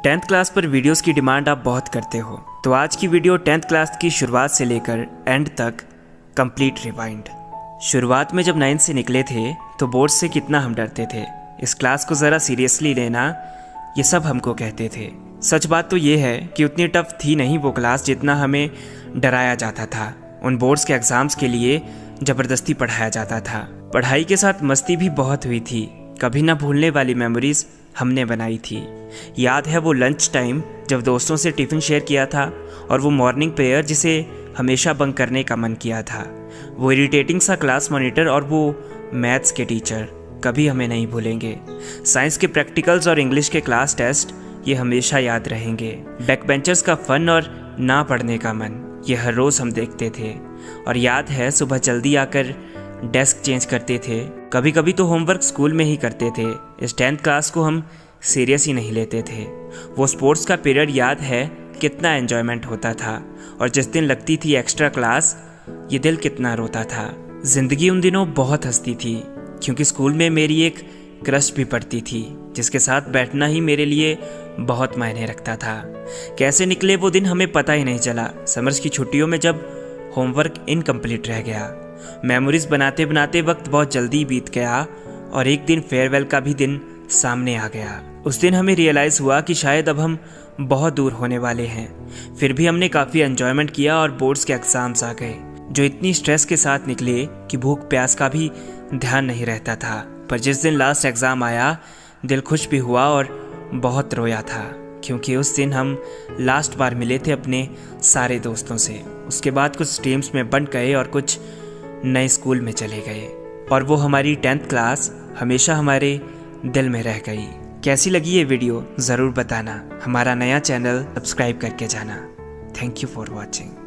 10th class पर videos की demand आप बहुत करते हो, तो आज की वीडियो 10th क्लास की शुरुआत से लेकर एंड तक कंप्लीट रिवाइंड। शुरुआत में जब 9th से निकले थे तो बोर्ड से कितना हम डरते थे, इस क्लास को ज़रा सीरियसली लेना, ये सब हमको कहते थे। सच बात तो ये है कि उतनी टफ थी नहीं वो क्लास जितना हमें डराया जाता था। उन बोर्ड्स के एग्ज़ाम्स के लिए ज़बरदस्ती पढ़ाया जाता था। पढ़ाई के साथ मस्ती भी बहुत हुई थी, कभी ना भूलने वाली मेमोरीज हमने बनाई थी। याद है वो लंच टाइम जब दोस्तों से टिफ़िन शेयर किया था, और वो मॉर्निंग प्रेयर जिसे हमेशा बंक करने का मन किया था। वो इरिटेटिंग सा क्लास मॉनिटर और वो मैथ्स के टीचर कभी हमें नहीं भूलेंगे। साइंस के प्रैक्टिकल्स और इंग्लिश के क्लास टेस्ट ये हमेशा याद रहेंगे। बैक बेंचर्स का फन और ना पढ़ने का मन, ये हर रोज़ हम देखते थे। और याद है सुबह जल्दी आकर डेस्क चेंज करते थे। कभी कभी तो होमवर्क स्कूल में ही करते थे। इस 10th क्लास को हम सीरियस ही नहीं लेते थे। वो स्पोर्ट्स का पीरियड याद है कितना एन्जॉयमेंट होता था, और जिस दिन लगती थी एक्स्ट्रा क्लास ये दिल कितना रोता था। ज़िंदगी उन दिनों बहुत हंसती थी, क्योंकि स्कूल में मेरी एक क्रश भी पड़ती थी जिसके साथ बैठना ही मेरे लिए बहुत मायने रखता था। कैसे निकले वो दिन हमें पता ही नहीं चला। समर्स की छुट्टियों में जब होमवर्क इनकम्प्लीट रह गया, मेमोरीज बनाते बनाते वक्त बहुत जल्दी बीत गया, और एक दिन फेयरवेल का भी दिन सामने आ गया। उस दिन हमें रियलाइज़ हुआ कि शायद अब हम बहुत दूर होने वाले हैं। फिर भी हमने काफ़ी एंजॉयमेंट किया और बोर्ड्स के एग्ज़ाम्स आ गए जो इतनी स्ट्रेस के साथ निकले कि भूख प्यास का भी ध्यान नहीं रहता था। पर जिस दिन लास्ट एग्ज़ाम आया दिल खुश भी हुआ और बहुत रोया था, क्योंकि उस दिन हम लास्ट बार मिले थे अपने सारे दोस्तों से। उसके बाद कुछ टीम्स में बंट गए और कुछ नए स्कूल में चले गए, और वो हमारी 10th क्लास हमेशा हमारे दिल में रह गई। कैसी लगी ये वीडियो ज़रूर बताना। हमारा नया चैनल सब्सक्राइब करके जाना। Thank you for watching.